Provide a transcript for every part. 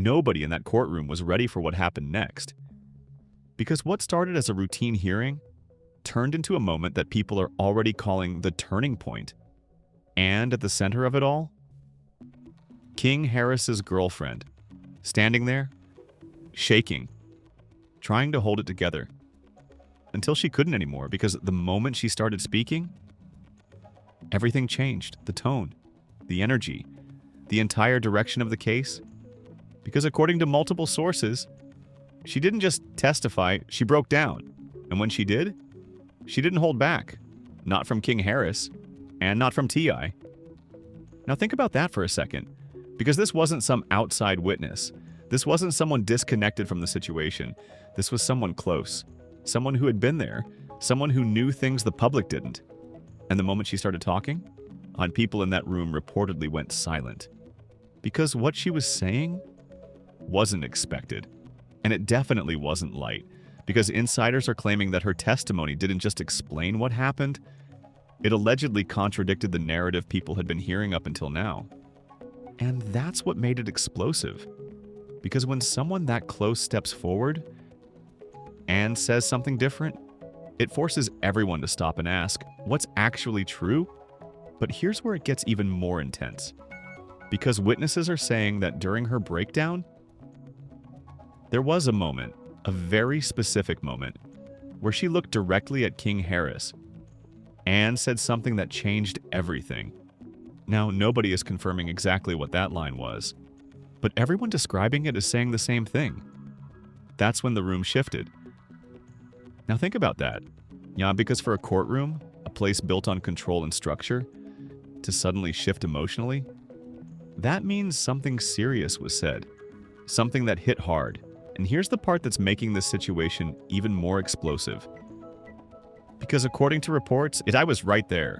nobody in that courtroom was ready for what happened next. Because what started as a routine hearing turned into a moment that people are already calling the turning point. And at the center of it all, King Harris's girlfriend, standing there, shaking, trying to hold it together, until she couldn't anymore, because the moment she started speaking, everything changed. The tone, the energy, the entire direction of the case. Because according to multiple sources, she didn't just testify, she broke down. And when she did, she didn't hold back. Not from King Harris, and not from T.I. Now think about that for a second, because this wasn't some outside witness. This wasn't someone disconnected from the situation. This was someone close. Someone who had been there. Someone who knew things the public didn't. And the moment she started talking, odd people in that room reportedly went silent. Because what she was saying wasn't expected. And it definitely wasn't light. Because insiders are claiming that her testimony didn't just explain what happened, it allegedly contradicted the narrative people had been hearing up until now. And that's what made it explosive. Because when someone that close steps forward and says something different, it forces everyone to stop and ask, what's actually true? But here's where it gets even more intense. Because witnesses are saying that during her breakdown, there was a moment, a very specific moment, where she looked directly at King Harris and said something that changed everything. Now, nobody is confirming exactly what that line was, but everyone describing it is saying the same thing. That's when the room shifted. Now think about that. Yeah, because for a courtroom, a place built on control and structure, to suddenly shift emotionally, that means something serious was said. Something that hit hard. And here's the part that's making this situation even more explosive. Because according to reports, I was right there,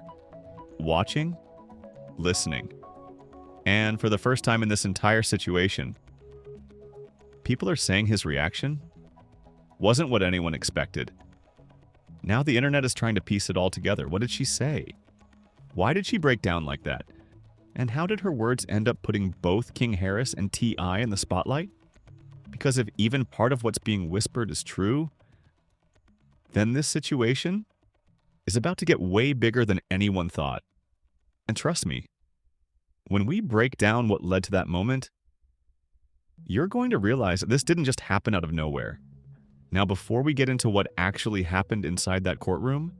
watching, listening. And for the first time in this entire situation, people are saying his reaction wasn't what anyone expected. Now the internet is trying to piece it all together. What did she say? Why did she break down like that? And how did her words end up putting both King Harris and T.I. in the spotlight? Because if even part of what's being whispered is true, then this situation is about to get way bigger than anyone thought. And trust me, when we break down what led to that moment, you're going to realize that this didn't just happen out of nowhere. Now, before we get into what actually happened inside that courtroom,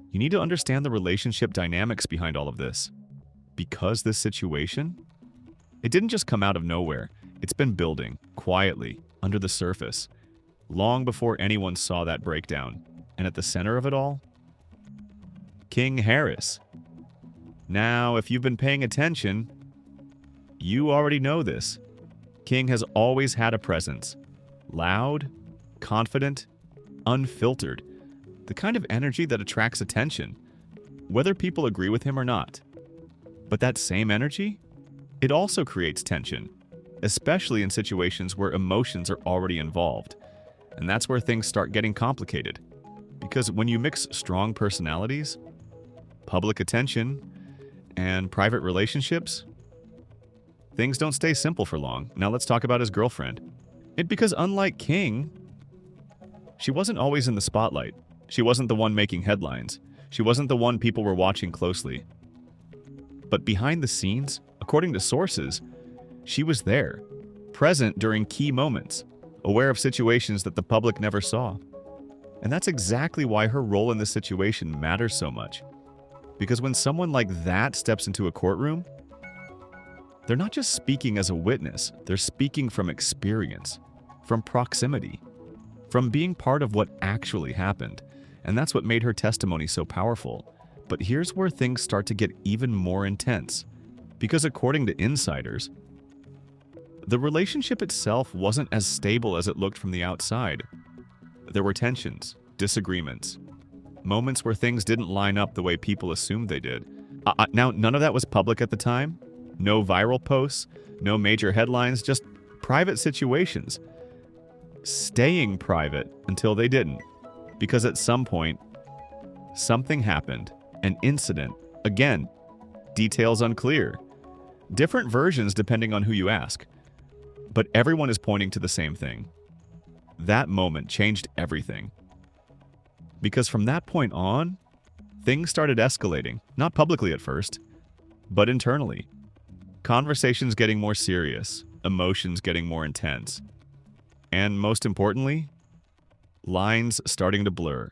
you need to understand the relationship dynamics behind all of this. Because this situation, it didn't just come out of nowhere. It's been building, quietly, under the surface, long before anyone saw that breakdown. And at the center of it all, King Harris. Now, if you've been paying attention, you already know this. King has always had a presence. Loud, confident, unfiltered. The kind of energy that attracts attention, whether people agree with him or not. But that same energy, it also creates tension, especially in situations where emotions are already involved. And that's where things start getting complicated. Because when you mix strong personalities, public attention, and private relationships, things don't stay simple for long. Now let's talk about his girlfriend. Because unlike King, she wasn't always in the spotlight. She wasn't the one making headlines. She wasn't the one people were watching closely. But behind the scenes, according to sources, she was there, present during key moments, aware of situations that the public never saw. And that's exactly why her role in this situation matters so much. Because when someone like that steps into a courtroom, they're not just speaking as a witness, they're speaking from experience, from proximity, from being part of what actually happened. And that's what made her testimony so powerful. But here's where things start to get even more intense. Because according to insiders, the relationship itself wasn't as stable as it looked from the outside. There were tensions, disagreements, moments where things didn't line up the way people assumed they did. Now, none of that was public at the time. No viral posts, no major headlines, just private situations. Staying private until they didn't. Because at some point, something happened. An incident. Again, details unclear. Different versions depending on who you ask. But everyone is pointing to the same thing. That moment changed everything. Because from that point on, things started escalating, not publicly at first, but internally. Conversations getting more serious, emotions getting more intense, and most importantly, lines starting to blur.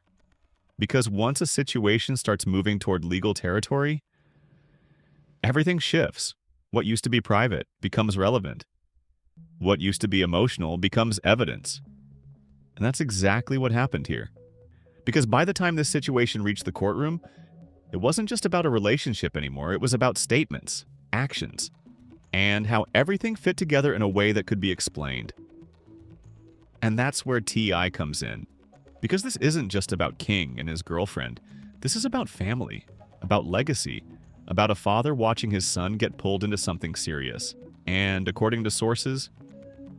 Because once a situation starts moving toward legal territory, everything shifts. What used to be private becomes relevant. What used to be emotional becomes evidence. And that's exactly what happened here. Because by the time this situation reached the courtroom, it wasn't just about a relationship anymore, it was about statements, actions, and how everything fit together in a way that could be explained. And that's where TI comes in. Because this isn't just about King and his girlfriend. This is about family, about legacy, about a father watching his son get pulled into something serious. And according to sources,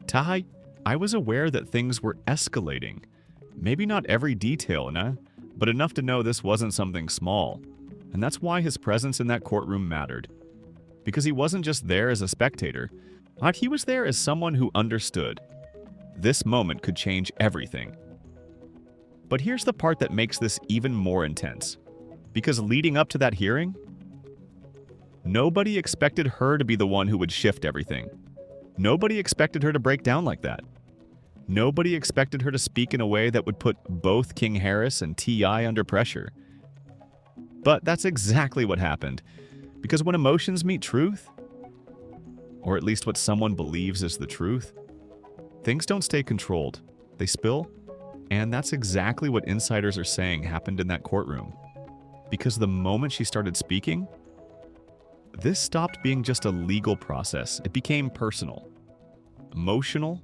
Ty, I was aware that things were escalating. Maybe not every detail, but enough to know this wasn't something small. And that's why his presence in that courtroom mattered. Because he wasn't just there as a spectator, but he was there as someone who understood. This moment could change everything. But here's the part that makes this even more intense. Because leading up to that hearing, nobody expected her to be the one who would shift everything. Nobody expected her to break down like that. Nobody expected her to speak in a way that would put both King Harris and T.I. under pressure. But that's exactly what happened. Because when emotions meet truth, or at least what someone believes is the truth, things don't stay controlled. They spill, and that's exactly what insiders are saying happened in that courtroom. Because the moment she started speaking, this stopped being just a legal process. It became personal, emotional,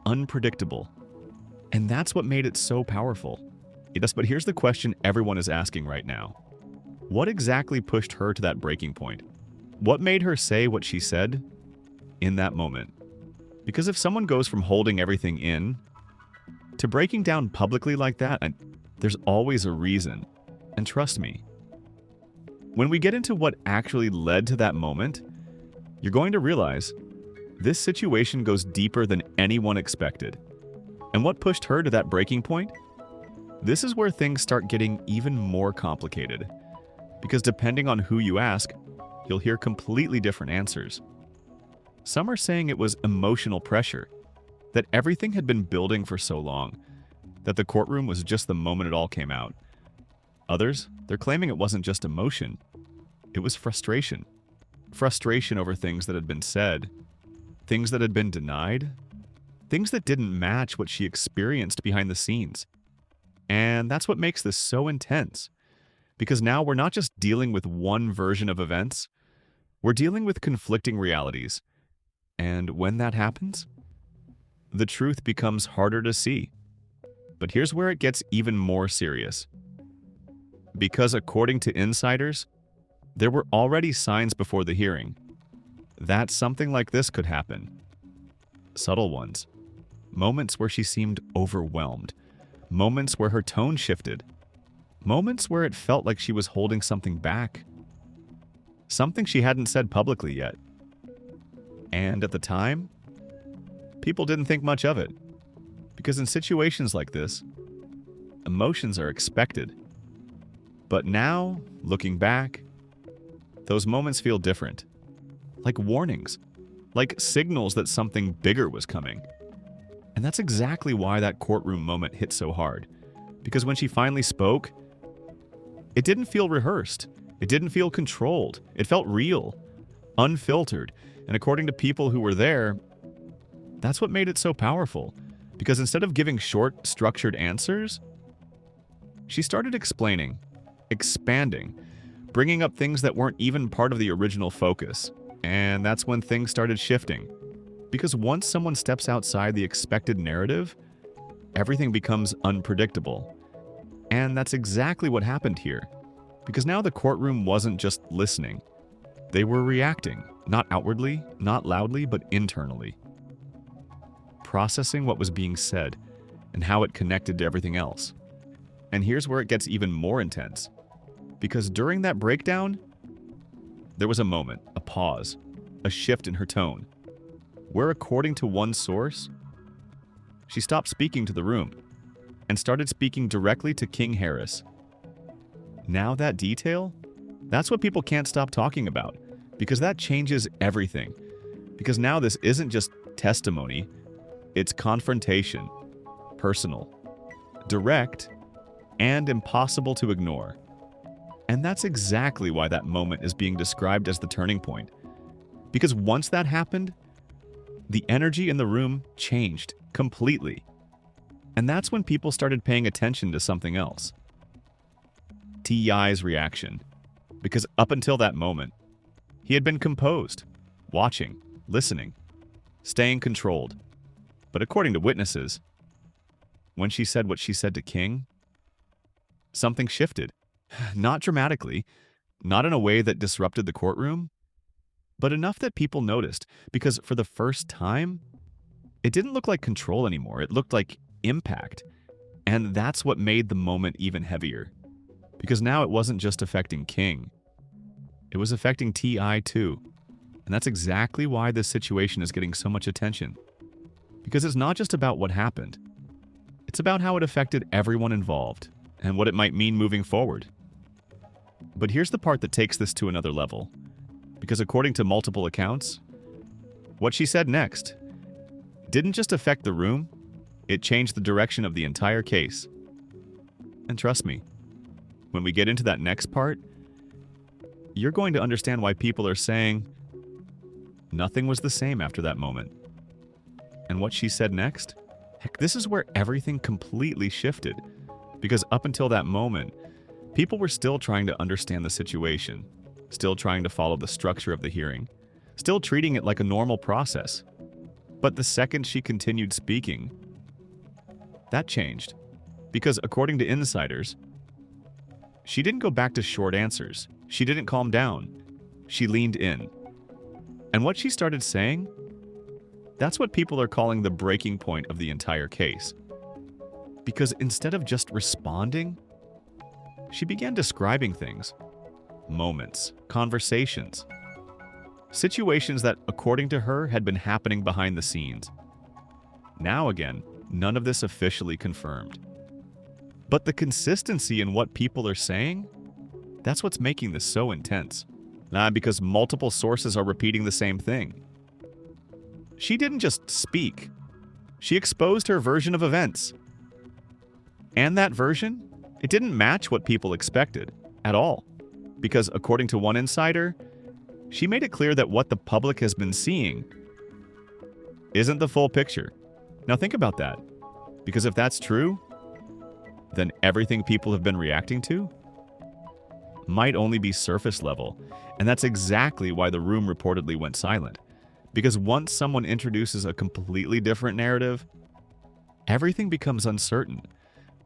unpredictable. And that's what made it so powerful. Yes, but here's the question everyone is asking right now. What exactly pushed her to that breaking point? What made her say what she said in that moment? Because if someone goes from holding everything in to breaking down publicly like that, there's always a reason. And trust me, when we get into what actually led to that moment, you're going to realize this situation goes deeper than anyone expected. And what pushed her to that breaking point? This is where things start getting even more complicated. Because depending on who you ask, you'll hear completely different answers. Some are saying it was emotional pressure, that everything had been building for so long, that the courtroom was just the moment it all came out. Others, they're claiming it wasn't just emotion, it was frustration. Frustration over things that had been said, things that had been denied, things that didn't match what she experienced behind the scenes. And that's what makes this so intense. Because now we're not just dealing with one version of events, we're dealing with conflicting realities. And when that happens, the truth becomes harder to see. But here's where it gets even more serious. Because according to insiders, there were already signs before the hearing that something like this could happen. Subtle ones. Moments where she seemed overwhelmed. Moments where her tone shifted. Moments where it felt like she was holding something back. Something she hadn't said publicly yet. And at the time, people didn't think much of it. Because in situations like this, emotions are expected. But now, looking back, those moments feel different. Like warnings. Like signals that something bigger was coming. And that's exactly why that courtroom moment hit so hard. Because when she finally spoke, it didn't feel rehearsed. It didn't feel controlled. It felt real, unfiltered. And according to people who were there, that's what made it so powerful. Because instead of giving short, structured answers, she started explaining, expanding, bringing up things that weren't even part of the original focus. And that's when things started shifting. Because once someone steps outside the expected narrative, everything becomes unpredictable. And that's exactly what happened here. Because now the courtroom wasn't just listening. They were reacting, not outwardly, not loudly, but internally. Processing what was being said and how it connected to everything else. And here's where it gets even more intense. Because during that breakdown, there was a moment, a pause, a shift in her tone. where, according to one source, she stopped speaking to the room and started speaking directly to King Harris. Now that detail, that's what people can't stop talking about, because that changes everything. Because now this isn't just testimony, it's confrontation, personal, direct, and impossible to ignore. And that's exactly why that moment is being described as the turning point. Because once that happened, the energy in the room changed completely. And that's when people started paying attention to something else. T.I.'s reaction. Because up until that moment, he had been composed, watching, listening, staying controlled. But according to witnesses, when she said what she said to King, something shifted. Not dramatically, not in a way that disrupted the courtroom, but enough that people noticed, because for the first time, it didn't look like control anymore. It looked like impact. And that's what made the moment even heavier. Because now it wasn't just affecting King. It was affecting T.I. too. And that's exactly why this situation is getting so much attention. Because it's not just about what happened. It's about how it affected everyone involved and what it might mean moving forward. But here's the part that takes this to another level. Because according to multiple accounts, what she said next didn't just affect the room, it changed the direction of the entire case. And trust me, when we get into that next part, you're going to understand why people are saying nothing was the same after that moment. And what she said next? Heck, this is where everything completely shifted. Because up until that moment, people were still trying to understand the situation, still trying to follow the structure of the hearing, still treating it like a normal process. But the second she continued speaking, that changed. Because according to insiders, she didn't go back to short answers. She didn't calm down. She leaned in. And what she started saying, that's what people are calling the breaking point of the entire case. Because instead of just responding, she began describing things, moments, conversations, situations that, according to her, had been happening behind the scenes. Now again, none of this officially confirmed. But the consistency in what people are saying, that's what's making this so intense. Because multiple sources are repeating the same thing. She didn't just speak. She exposed her version of events. And that version, it didn't match what people expected at all. Because according to one insider, she made it clear that what the public has been seeing isn't the full picture. Now think about that. Because if that's true, then everything people have been reacting to might only be surface level. And that's exactly why the room reportedly went silent. Because once someone introduces a completely different narrative, everything becomes uncertain.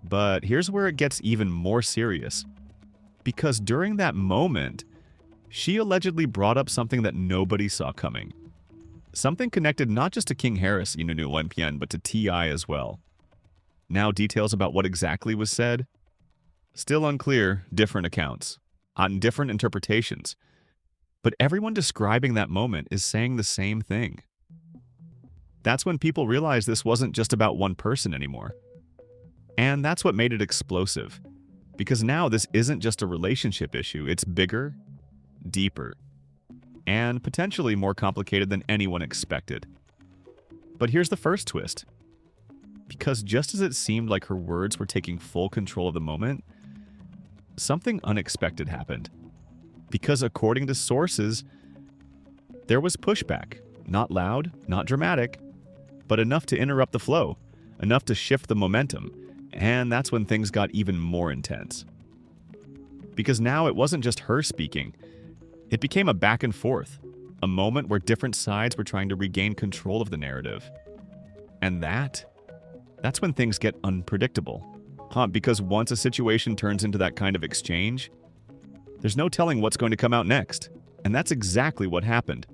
But here's where it gets even more serious. Because during that moment, she allegedly brought up something that nobody saw coming. Something connected not just to King Harris, but to T.I. as well. Now details about what exactly was said? Still unclear, different accounts, on different interpretations. But everyone describing that moment is saying the same thing. That's when people realized this wasn't just about one person anymore. And that's what made it explosive. Because now this isn't just a relationship issue, it's bigger, deeper, and potentially more complicated than anyone expected. But here's the first twist. Because just as it seemed like her words were taking full control of the moment, something unexpected happened. Because according to sources, there was pushback. Not loud, not dramatic, but enough to interrupt the flow, enough to shift the momentum. And that's when things got even more intense. Because now it wasn't just her speaking. It became a back and forth, a moment where different sides were trying to regain control of the narrative. And that's when things get unpredictable. Because once a situation turns into that kind of exchange, there's no telling what's going to come out next. And that's exactly what happened.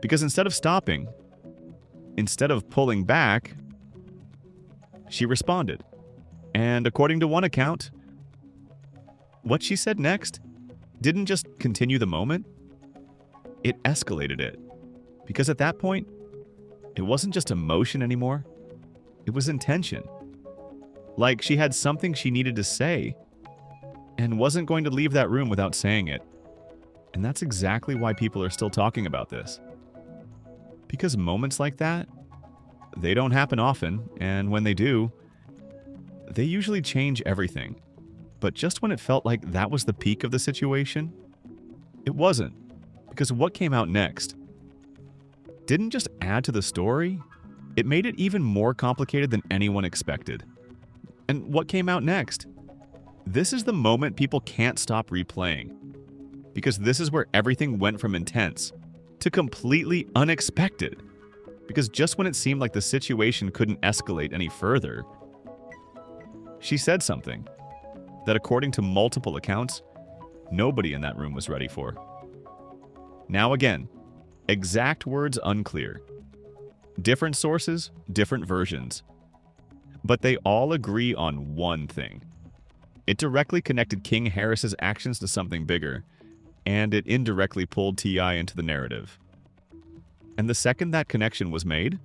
Because instead of stopping, instead of pulling back, she responded. And according to one account, what she said next didn't just continue the moment, it escalated it. Because at that point, it wasn't just emotion anymore. It was intention. Like she had something she needed to say and wasn't going to leave that room without saying it. And that's exactly why people are still talking about this. Because moments like that, they don't happen often, and when they do, they usually change everything. But just when it felt like that was the peak of the situation, it wasn't. Because what came out next didn't just add to the story, it made it even more complicated than anyone expected. And what came out next? This is the moment people can't stop replaying. Because this is where everything went from intense to completely unexpected. Because just when it seemed like the situation couldn't escalate any further, she said something that, according to multiple accounts, nobody in that room was ready for. Now again, exact words unclear. Different sources, different versions. But they all agree on one thing. It directly connected King Harris's actions to something bigger, and it indirectly pulled T.I. into the narrative. And the second that connection was made,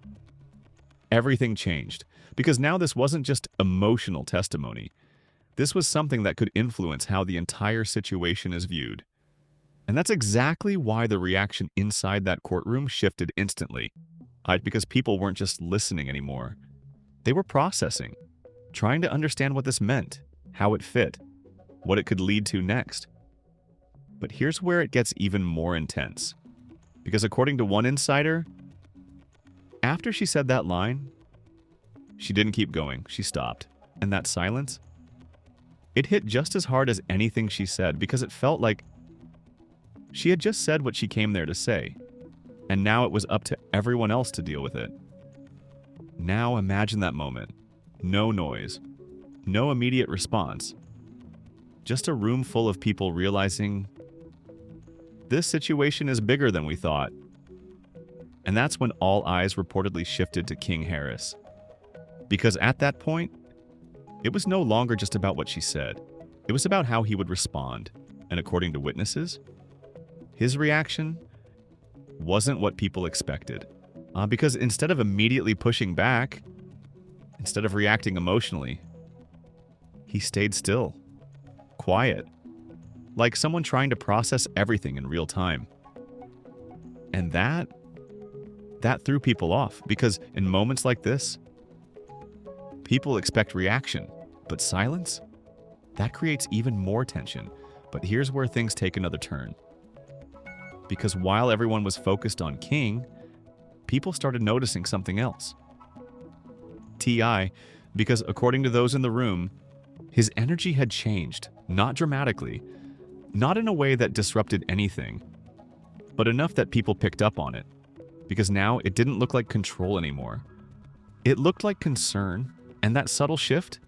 everything changed. Because now this wasn't just emotional testimony. This was something that could influence how the entire situation is viewed. And that's exactly why the reaction inside that courtroom shifted instantly. Because people weren't just listening anymore. They were processing, trying to understand what this meant, how it fit, what it could lead to next. But here's where it gets even more intense. Because according to one insider, after she said that line, she didn't keep going, she stopped. And that silence, it hit just as hard as anything she said because it felt like she had just said what she came there to say. And now it was up to everyone else to deal with it. Now imagine that moment. No noise. No immediate response. Just a room full of people realizing this situation is bigger than we thought. And that's when all eyes reportedly shifted to King Harris. Because at that point, it was no longer just about what she said. It was about how he would respond. And according to witnesses, his reaction wasn't what people expected. Because instead of immediately pushing back, instead of reacting emotionally, he stayed still, quiet, like someone trying to process everything in real time. And that threw people off, because in moments like this, people expect reaction, but silence, that creates even more tension. But here's where things take another turn. Because while everyone was focused on King, people started noticing something else. T.I., because according to those in the room, his energy had changed, not dramatically, not in a way that disrupted anything, but enough that people picked up on it. Because now it didn't look like control anymore. It looked like concern, and that subtle shift,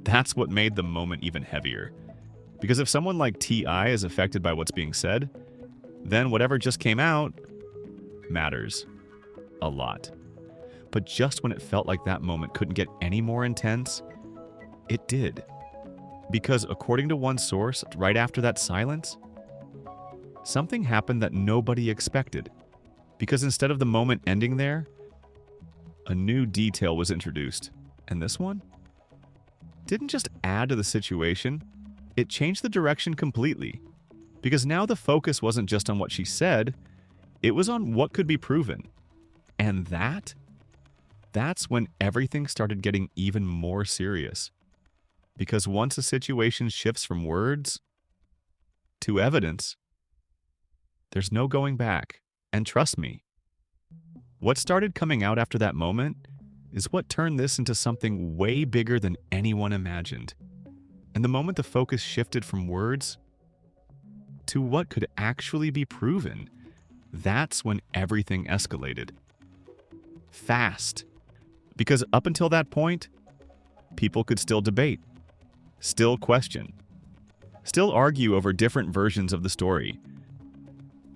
that's what made the moment even heavier. Because if someone like T.I. is affected by what's being said, then whatever just came out matters a lot. But just when it felt like that moment couldn't get any more intense, it did. Because according to one source, right after that silence, something happened that nobody expected. Because instead of the moment ending there, a new detail was introduced. And this one didn't just add to the situation, it changed the direction completely. Because now the focus wasn't just on what she said, it was on what could be proven. And that's when everything started getting even more serious. Because once a situation shifts from words to evidence, there's no going back. And trust me, what started coming out after that moment is what turned this into something way bigger than anyone imagined. And the moment the focus shifted from words to what could actually be proven, that's when everything escalated. Fast. Because up until that point, people could still debate, still question, still argue over different versions of the story.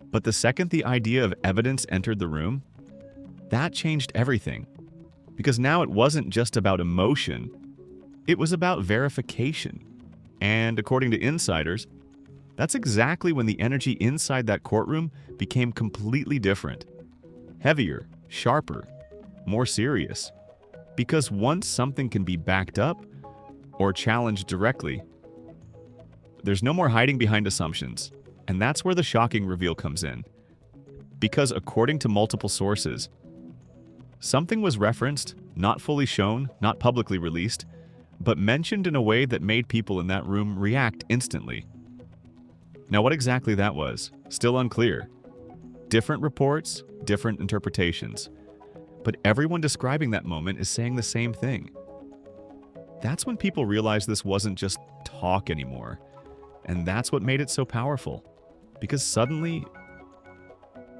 But the second the idea of evidence entered the room, that changed everything. Because now it wasn't just about emotion, it was about verification. And according to insiders, that's exactly when the energy inside that courtroom became completely different. Heavier, sharper, more serious. Because once something can be backed up or challenged directly, there's no more hiding behind assumptions. And that's where the shocking reveal comes in. Because according to multiple sources, something was referenced, not fully shown, not publicly released, but mentioned in a way that made people in that room react instantly. Now, what exactly that was, still unclear. Different reports, different interpretations. But everyone describing that moment is saying the same thing. That's when people realized this wasn't just talk anymore. And that's what made it so powerful. Because suddenly,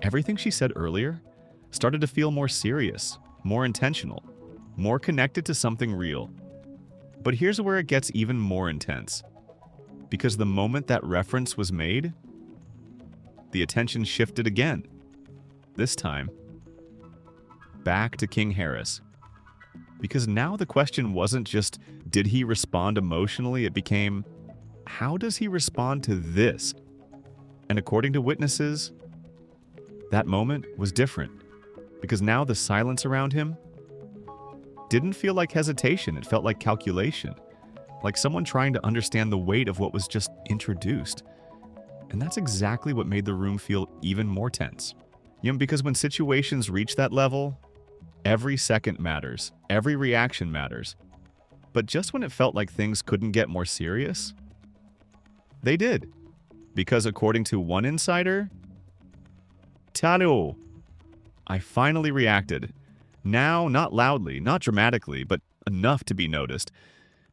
everything she said earlier started to feel more serious, more intentional, more connected to something real. But here's where it gets even more intense. Because the moment that reference was made, the attention shifted again. This time, back to King Harris. Because now the question wasn't just, did he respond emotionally? It became, how does he respond to this? And according to witnesses, that moment was different. Because now the silence around him didn't feel like hesitation, it felt like calculation. Like someone trying to understand the weight of what was just introduced. And that's exactly what made the room feel even more tense. Because when situations reach that level, every second matters, every reaction matters. But just when it felt like things couldn't get more serious, they did. Because according to one insider, Taro, I finally reacted. Now, not loudly, not dramatically, but enough to be noticed.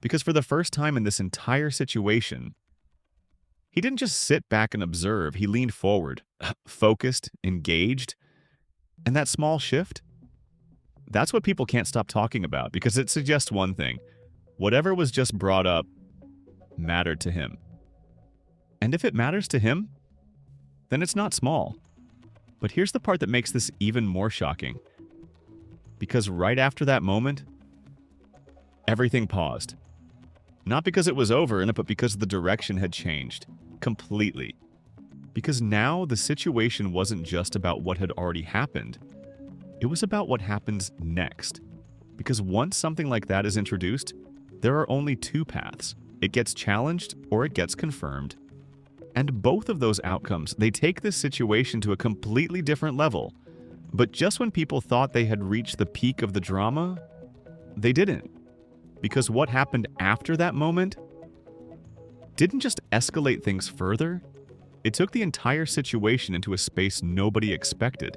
Because for the first time in this entire situation, he didn't just sit back and observe, he leaned forward, focused, engaged. And that small shift, that's what people can't stop talking about, because it suggests one thing. Whatever was just brought up mattered to him. And if it matters to him, then it's not small. But here's the part that makes this even more shocking. Because right after that moment, everything paused. Not because it was over, but because the direction had changed. Completely. Because now the situation wasn't just about what had already happened. It was about what happens next. Because once something like that is introduced, there are only two paths. It gets challenged or it gets confirmed. And both of those outcomes, they take this situation to a completely different level. But just when people thought they had reached the peak of the drama, they didn't. Because what happened after that moment didn't just escalate things further, it took the entire situation into a space nobody expected.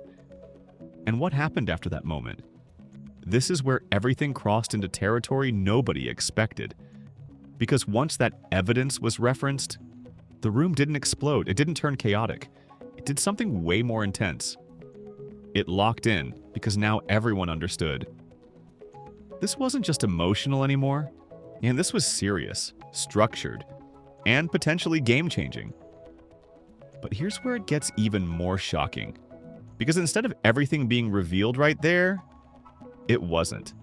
And what happened after that moment? This is where everything crossed into territory nobody expected. Because once that evidence was referenced, the room didn't explode, it didn't turn chaotic. It did something way more intense. It locked in, because now everyone understood. This wasn't just emotional anymore, and this was serious, structured, and potentially game-changing. But here's where it gets even more shocking. Because instead of everything being revealed right there, it wasn't.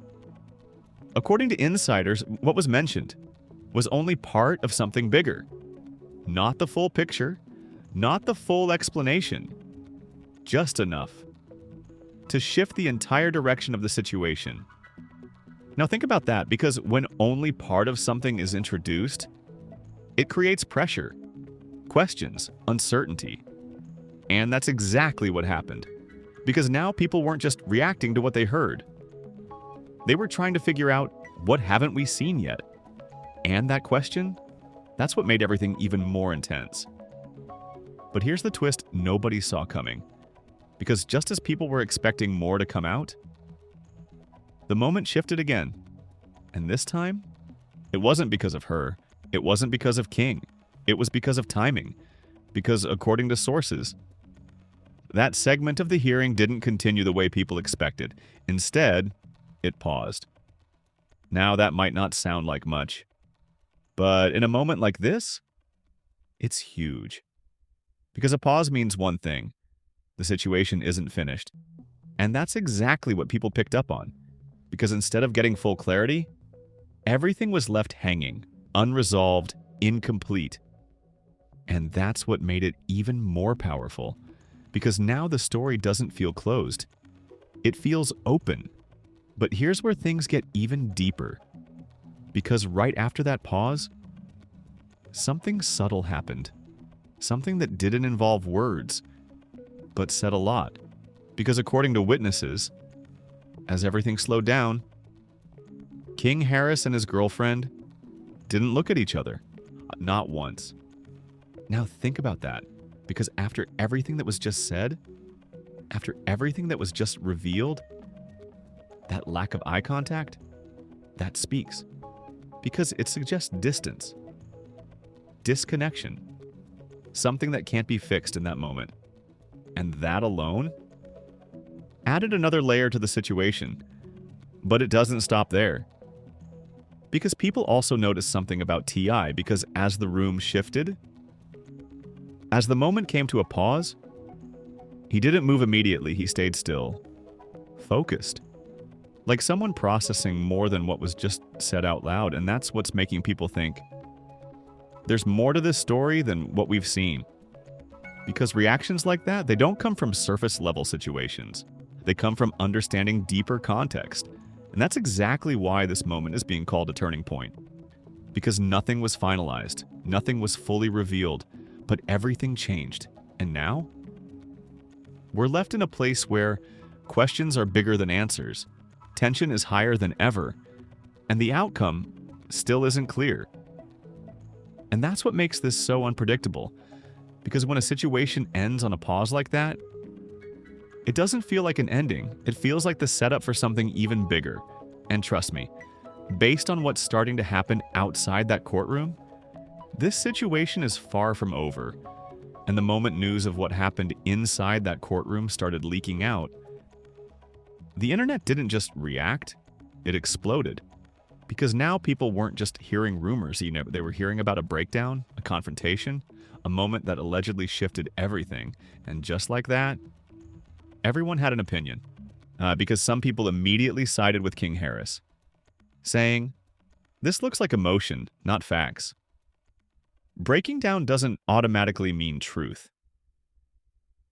According to insiders, what was mentioned was only part of something bigger. Not the full picture, not the full explanation. Just enough to shift the entire direction of the situation. Now think about that, because when only part of something is introduced, it creates pressure, questions, uncertainty. And that's exactly what happened. Because now people weren't just reacting to what they heard. They were trying to figure out, what haven't we seen yet? And that question, that's what made everything even more intense. But here's the twist nobody saw coming. Because just as people were expecting more to come out, the moment shifted again. And this time, it wasn't because of her. It wasn't because of King. It was because of timing. Because according to sources, that segment of the hearing didn't continue the way people expected. Instead, it paused. Now that might not sound like much, but in a moment like this, it's huge. Because a pause means one thing. The situation isn't finished. And that's exactly what people picked up on. Because instead of getting full clarity, everything was left hanging, unresolved, incomplete. And that's what made it even more powerful. Because now the story doesn't feel closed. It feels open. But here's where things get even deeper. Because right after that pause, something subtle happened. Something that didn't involve words, but said a lot. Because according to witnesses, as everything slowed down, King Harris and his girlfriend didn't look at each other. Not once. Now think about that. Because after everything that was just said, after everything that was just revealed, that lack of eye contact, that speaks. Because it suggests distance, disconnection, something that can't be fixed in that moment. And that alone added another layer to the situation. But it doesn't stop there. Because people also noticed something about T.I. because as the room shifted, as the moment came to a pause, he didn't move immediately, he stayed still, focused. Like someone processing more than what was just said out loud, and that's what's making people think there's more to this story than what we've seen. Because reactions like that, they don't come from surface-level situations. They come from understanding deeper context. And that's exactly why this moment is being called a turning point. Because nothing was finalized, nothing was fully revealed, but everything changed. And now, we're left in a place where questions are bigger than answers, tension is higher than ever, and the outcome still isn't clear. And that's what makes this so unpredictable. Because when a situation ends on a pause like that, it doesn't feel like an ending. It feels like the setup for something even bigger. And trust me, based on what's starting to happen outside that courtroom, this situation is far from over. And the moment news of what happened inside that courtroom started leaking out, the internet didn't just react, it exploded. Because now people weren't just hearing rumors, they were hearing about a breakdown, a confrontation, a moment that allegedly shifted everything. And just like that, everyone had an opinion. Because some people immediately sided with King Harris, saying, "This looks like emotion, not facts." Breaking down doesn't automatically mean truth.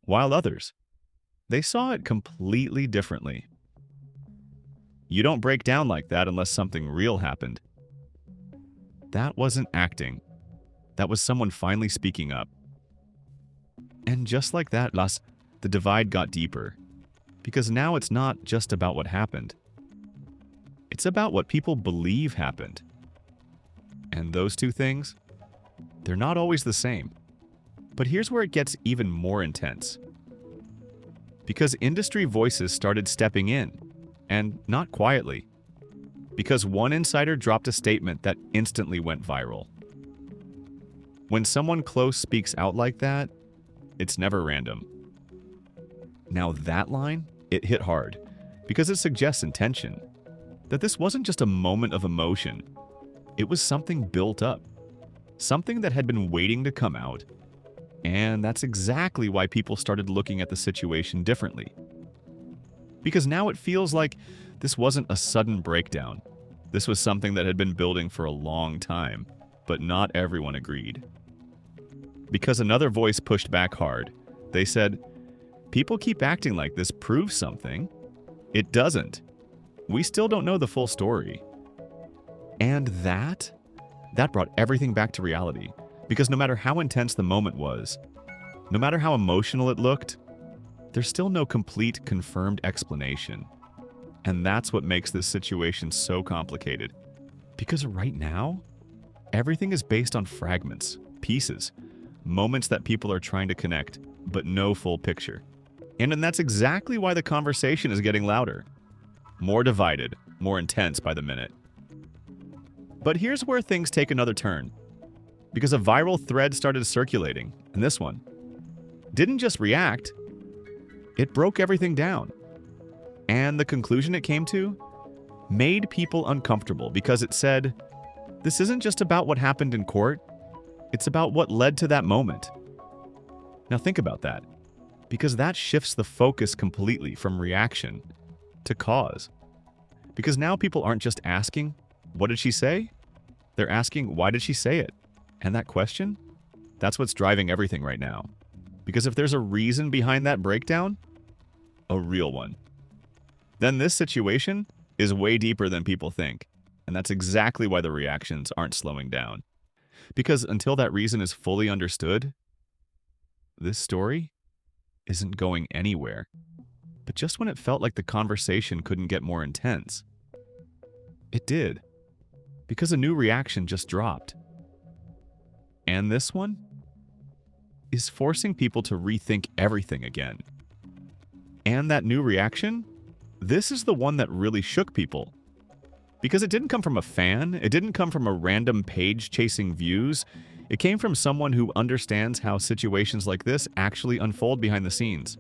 While others, they saw it completely differently. You don't break down like that unless something real happened. That wasn't acting. That was someone finally speaking up. And just like that, the divide got deeper. Because now it's not just about what happened. It's about what people believe happened. And those two things, they're not always the same. But here's where it gets even more intense. Because industry voices started stepping in, and not quietly. Because one insider dropped a statement that instantly went viral. When someone close speaks out like that, it's never random. Now that line, it hit hard, because it suggests intention. That this wasn't just a moment of emotion. It was something built up. Something that had been waiting to come out. And that's exactly why people started looking at the situation differently. Because now it feels like this wasn't a sudden breakdown. This was something that had been building for a long time, but not everyone agreed. Because another voice pushed back hard. They said, "People keep acting like this proves something. It doesn't. We still don't know the full story." And that brought everything back to reality. Because no matter how intense the moment was, no matter how emotional it looked, there's still no complete, confirmed explanation. And that's what makes this situation so complicated. Because right now, everything is based on fragments, pieces, moments that people are trying to connect, but no full picture. And that's exactly why the conversation is getting louder. More divided, more intense by the minute. But here's where things take another turn. Because a viral thread started circulating, and this one didn't just react, it broke everything down. And the conclusion it came to made people uncomfortable because it said, this isn't just about what happened in court, it's about what led to that moment. Now think about that, because that shifts the focus completely from reaction to cause. Because now people aren't just asking, what did she say? They're asking, why did she say it? And that question, that's what's driving everything right now. Because if there's a reason behind that breakdown, a real one, then this situation, is way deeper than people think. And that's exactly why the reactions aren't slowing down. Because until that reason is fully understood, this story isn't going anywhere. But just when it felt like the conversation couldn't get more intense, it did. Because a new reaction just dropped. And this one is forcing people to rethink everything again. And that new reaction, this is the one that really shook people. Because it didn't come from a fan, it didn't come from a random page chasing views, it came from someone who understands how situations like this actually unfold behind the scenes.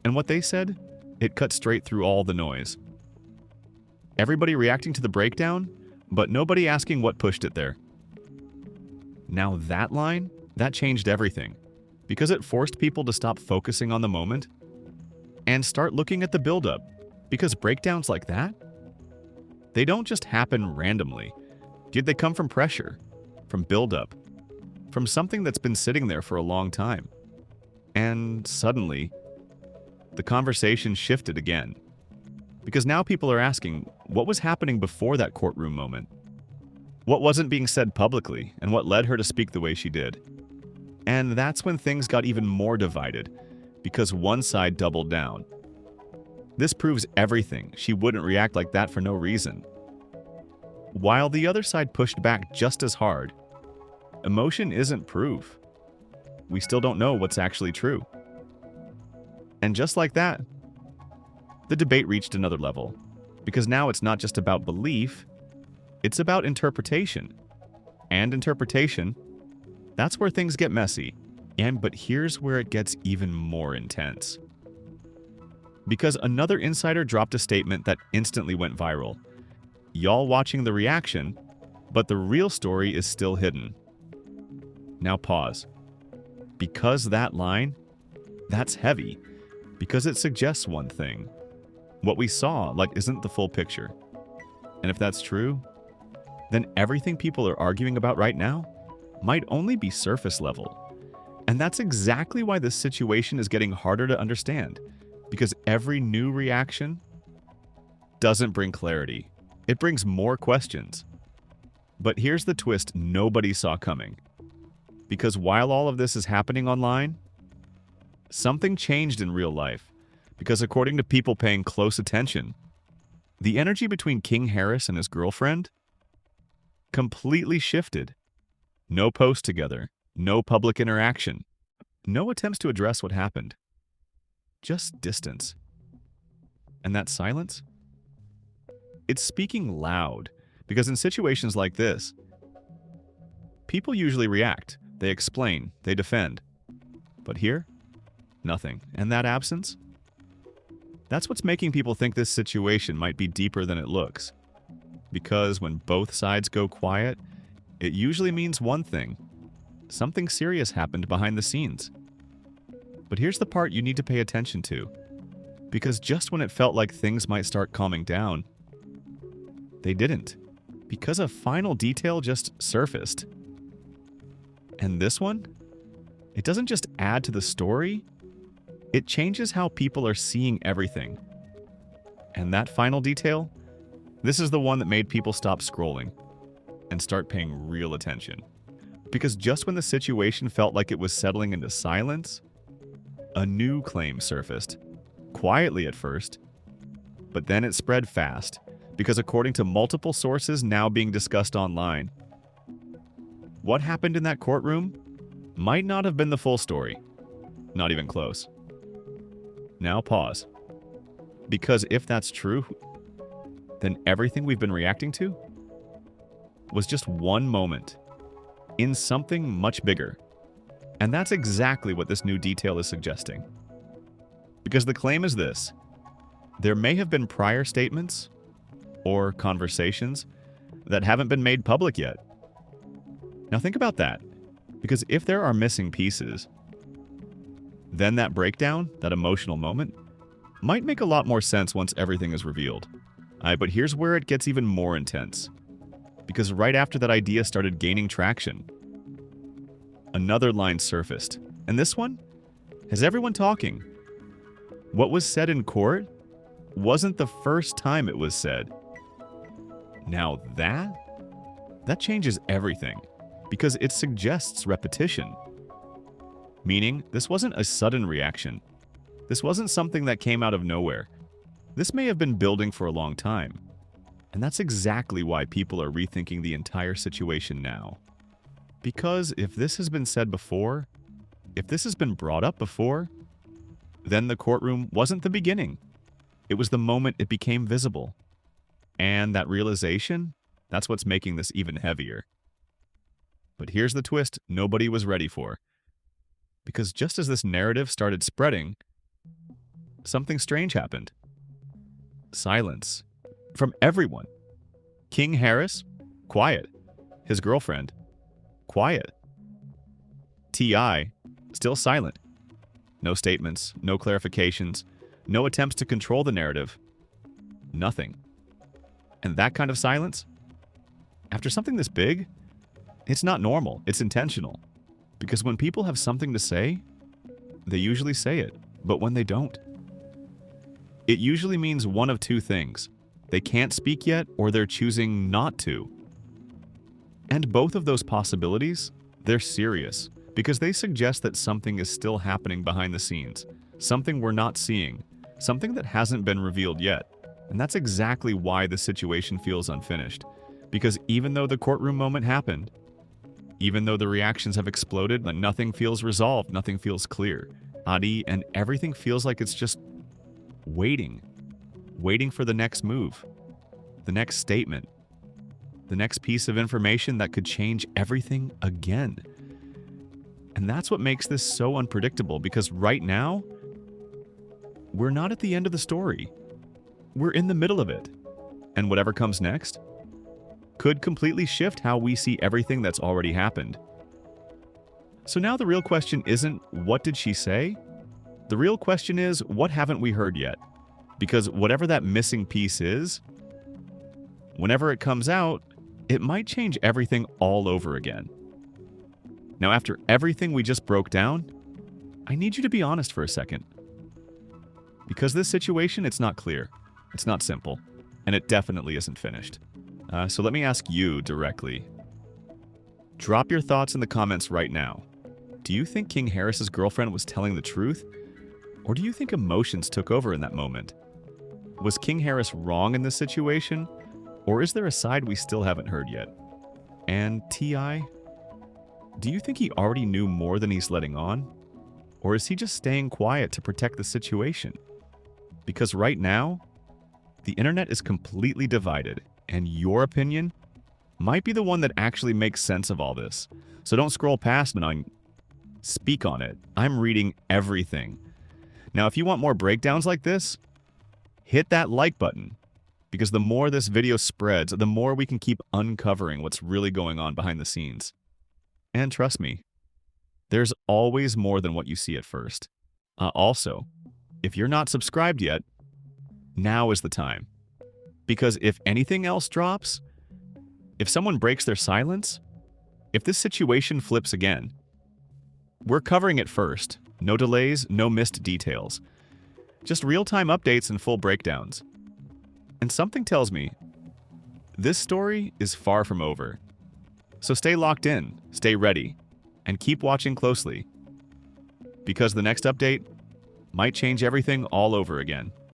And what they said, it cut straight through all the noise. Everybody reacting to the breakdown, but nobody asking what pushed it there. Now that line, that changed everything. Because it forced people to stop focusing on the moment and start looking at the buildup. Because breakdowns like that, they don't just happen randomly. They come from pressure, from buildup, from something that's been sitting there for a long time. And suddenly, the conversation shifted again. Because now people are asking, what was happening before that courtroom moment? What wasn't being said publicly, and what led her to speak the way she did? And that's when things got even more divided, because one side doubled down. This proves everything. She wouldn't react like that for no reason. While the other side pushed back just as hard, emotion isn't proof. We still don't know what's actually true. And just like that, the debate reached another level, because now it's not just about belief, it's about interpretation. And interpretation, that's where things get messy. But here's where it gets even more intense. Because another insider dropped a statement that instantly went viral. Y'all watching the reaction, but the real story is still hidden. Now pause. Because that line, that's heavy. Because it suggests one thing. What we saw, isn't the full picture. And if that's true, then everything people are arguing about right now might only be surface level. And that's exactly why this situation is getting harder to understand. Because every new reaction doesn't bring clarity. It brings more questions. But here's the twist nobody saw coming. Because while all of this is happening online, something changed in real life. Because according to people paying close attention, the energy between King Harris and his girlfriend completely shifted. No post together, no public interaction, no attempts to address what happened. Just distance. And that silence? It's speaking loud, because in situations like this, people usually react, they explain, they defend. But here, nothing. And that absence? That's what's making people think this situation might be deeper than it looks. Because when both sides go quiet, it usually means one thing. Something serious happened behind the scenes. But here's the part you need to pay attention to. Because just when it felt like things might start calming down, they didn't. Because a final detail just surfaced. And this one? It doesn't just add to the story, it changes how people are seeing everything. And that final detail? This is the one that made people stop scrolling and start paying real attention. Because just when the situation felt like it was settling into silence, a new claim surfaced. Quietly at first, but then it spread fast, because according to multiple sources now being discussed online, what happened in that courtroom might not have been the full story. Not even close. Now pause. Because if that's true, then everything we've been reacting to was just one moment in something much bigger. And that's exactly what this new detail is suggesting. Because the claim is this: there may have been prior statements or conversations that haven't been made public yet. Now think about that. Because if there are missing pieces, then that breakdown, that emotional moment, might make a lot more sense once everything is revealed. But here's where it gets even more intense. Because right after that idea started gaining traction, another line surfaced. And this one has everyone talking. What was said in court wasn't the first time it was said. Now that changes everything, because it suggests repetition. Meaning, this wasn't a sudden reaction. This wasn't something that came out of nowhere. This may have been building for a long time. And that's exactly why people are rethinking the entire situation now. Because if this has been said before, if this has been brought up before, then the courtroom wasn't the beginning. It was the moment it became visible. And that realization, that's what's making this even heavier. But here's the twist nobody was ready for. Because just as this narrative started spreading, something strange happened. Silence. From everyone. King Harris, quiet. His girlfriend, quiet. T.I., still silent. No statements, no clarifications, no attempts to control the narrative. Nothing. And that kind of silence, after something this big, it's not normal, it's intentional. Because when people have something to say, they usually say it. But when they don't, it usually means one of two things. They can't speak yet, or they're choosing not to. And both of those possibilities, they're serious, because they suggest that something is still happening behind the scenes, something we're not seeing, something that hasn't been revealed yet. And that's exactly why the situation feels unfinished. Because even though the courtroom moment happened, even though the reactions have exploded, nothing feels resolved, nothing feels clear. Adi, and everything feels like it's just waiting for the next move, the next statement, the next piece of information that could change everything again. And that's what makes this so unpredictable, because right now, we're not at the end of the story. We're in the middle of it. And whatever comes next could completely shift how we see everything that's already happened. So now the real question isn't, what did she say? The real question is, what haven't we heard yet? Because whatever that missing piece is, whenever it comes out, it might change everything all over again. Now, after everything we just broke down, I need you to be honest for a second. Because this situation, it's not clear, it's not simple, and it definitely isn't finished. So let me ask you directly. Drop your thoughts in the comments right now. Do you think King Harris's girlfriend was telling the truth? Or do you think emotions took over in that moment? Was King Harris wrong in this situation? Or is there a side we still haven't heard yet? And T.I., do you think he already knew more than he's letting on? Or is he just staying quiet to protect the situation? Because right now, the internet is completely divided, and your opinion might be the one that actually makes sense of all this. So don't scroll past it and speak on it. I'm reading everything. Now, if you want more breakdowns like this, hit that like button, because the more this video spreads, the more we can keep uncovering what's really going on behind the scenes. And trust me, there's always more than what you see at first. Also, if you're not subscribed yet, now is the time. Because if anything else drops, if someone breaks their silence, if this situation flips again, we're covering it first. No delays, no missed details. Just real-time updates and full breakdowns. And something tells me this story is far from over. So stay locked in, stay ready, and keep watching closely. Because the next update might change everything all over again.